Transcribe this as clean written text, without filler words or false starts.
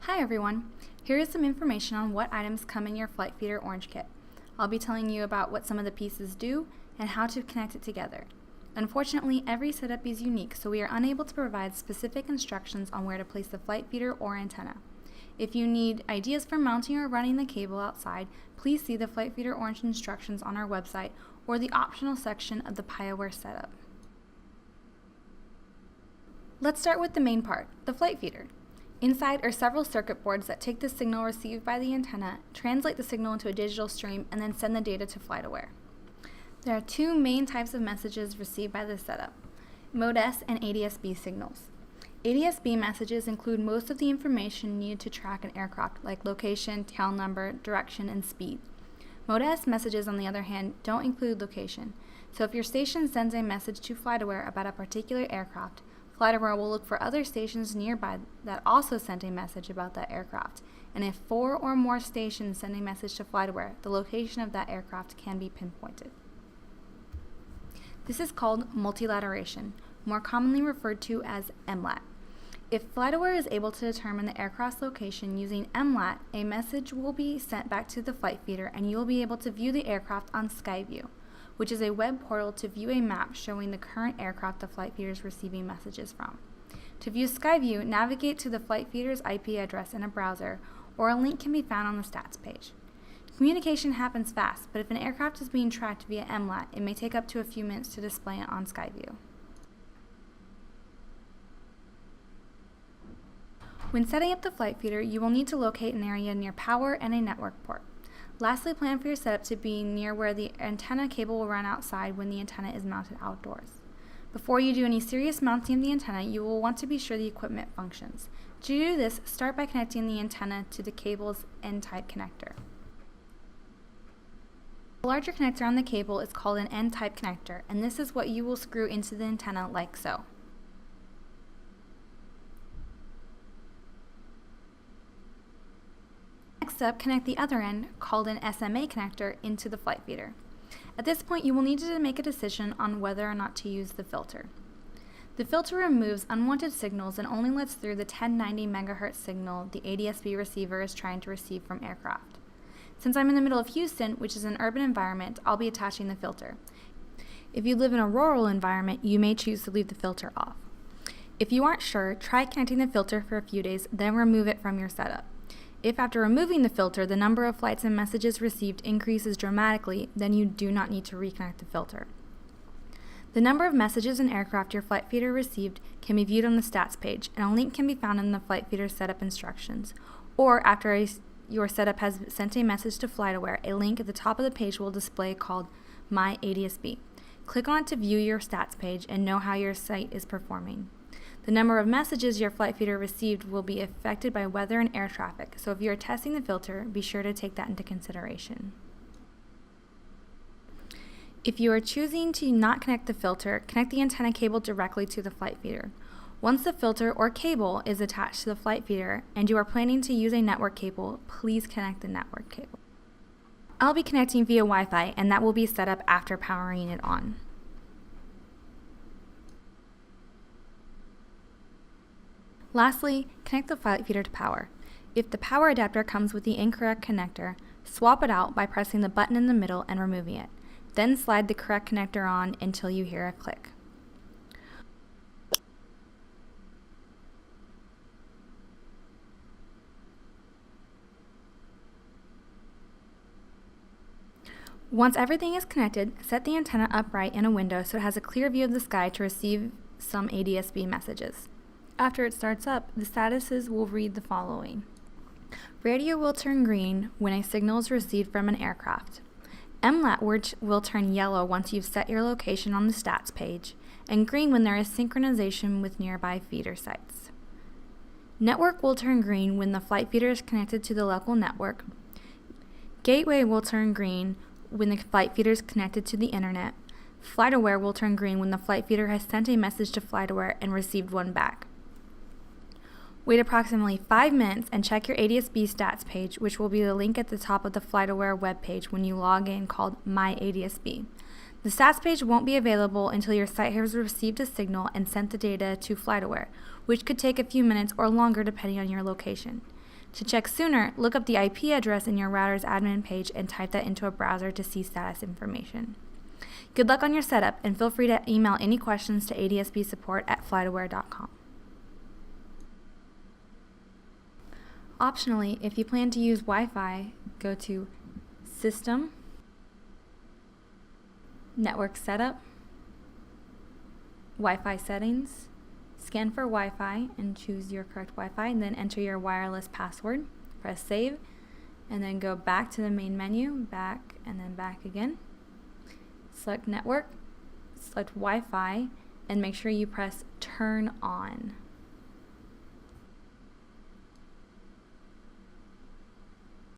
Hi everyone! Here is some information on what items come in your FlightFeeder Orange Kit. I'll be telling you about what some of the pieces do and how to connect it together. Unfortunately, every setup is unique, so we are unable to provide specific instructions on where to place the FlightFeeder or antenna. If you need ideas for mounting or running the cable outside, please see the FlightFeeder Orange instructions on our website or the optional section of the FlightAware setup. Let's start with the main part, the FlightFeeder. Inside are several circuit boards that take the signal received by the antenna, translate the signal into a digital stream, and then send the data to FlightAware. There are two main types of messages received by this setup, Mode S and ADS-B signals. ADS-B messages include most of the information needed to track an aircraft, like location, tail number, direction, and speed. Mode S messages, on the other hand, don't include location. So if your station sends a message to FlightAware about a particular aircraft, FlightAware will look for other stations nearby that also sent a message about that aircraft, and if 4 or more stations send a message to FlightAware, the location of that aircraft can be pinpointed. This is called multilateration, more commonly referred to as MLAT. If FlightAware is able to determine the aircraft's location using MLAT, a message will be sent back to the FlightFeeder and you will be able to view the aircraft on SkyView, which is a web portal to view a map showing the current aircraft the FlightFeeder is receiving messages from. To view SkyView, navigate to the FlightFeeder's IP address in a browser, or a link can be found on the stats page. Communication happens fast, but if an aircraft is being tracked via MLAT, it may take up to a few minutes to display it on SkyView. When setting up the FlightFeeder, you will need to locate an area near power and a network port. Lastly, plan for your setup to be near where the antenna cable will run outside when the antenna is mounted outdoors. Before you do any serious mounting of the antenna, you will want to be sure the equipment functions. To do this, start by connecting the antenna to the cable's N-type connector. The larger connector on the cable is called an N-type connector, and this is what you will screw into the antenna like so. Next up, connect the other end, called an SMA connector, into the FlightFeeder. At this point, you will need to make a decision on whether or not to use the filter. The filter removes unwanted signals and only lets through the 1090 MHz signal the ADS-B receiver is trying to receive from aircraft. Since I'm in the middle of Houston, which is an urban environment, I'll be attaching the filter. If you live in a rural environment, you may choose to leave the filter off. If you aren't sure, try connecting the filter for a few days, then remove it from your setup. If after removing the filter, the number of flights and messages received increases dramatically, then you do not need to reconnect the filter. The number of messages and aircraft your FlightFeeder received can be viewed on the stats page, and a link can be found in the FlightFeeder setup instructions. Or after your setup has sent a message to FlightAware, a link at the top of the page will display called My ADS-B. Click on it to view your stats page and know how your site is performing. The number of messages your FlightFeeder received will be affected by weather and air traffic, so if you are testing the filter, be sure to take that into consideration. If you are choosing to not connect the filter, connect the antenna cable directly to the FlightFeeder. Once the filter or cable is attached to the FlightFeeder and you are planning to use a network cable, please connect the network cable. I'll be connecting via Wi-Fi, and that will be set up after powering it on. Lastly, connect the FlightFeeder to power. If the power adapter comes with the incorrect connector, swap it out by pressing the button in the middle and removing it. Then slide the correct connector on until you hear a click. Once everything is connected, set the antenna upright in a window so it has a clear view of the sky to receive some ADS-B messages. After it starts up, the statuses will read the following. Radio will turn green when a signal is received from an aircraft. MLAT will turn yellow once you've set your location on the stats page, and green when there is synchronization with nearby feeder sites. Network will turn green when the FlightFeeder is connected to the local network. Gateway will turn green when the FlightFeeder is connected to the internet. FlightAware will turn green when the FlightFeeder has sent a message to FlightAware and received one back. Wait approximately 5 minutes and check your ADS-B stats page, which will be the link at the top of the FlightAware webpage when you log in, called My ADS-B. The stats page won't be available until your site has received a signal and sent the data to FlightAware, which could take a few minutes or longer depending on your location. To check sooner, look up the IP address in your router's admin page and type that into a browser to see status information. Good luck on your setup, and feel free to email any questions to adsbsupport@flightaware.com. Optionally, if you plan to use Wi-Fi, go to System, Network Setup, Wi-Fi Settings, scan for Wi-Fi and choose your correct Wi-Fi, and then enter your wireless password. Press Save, and then go back to the main menu, back and then back again. Select Network, select Wi-Fi, and make sure you press Turn On.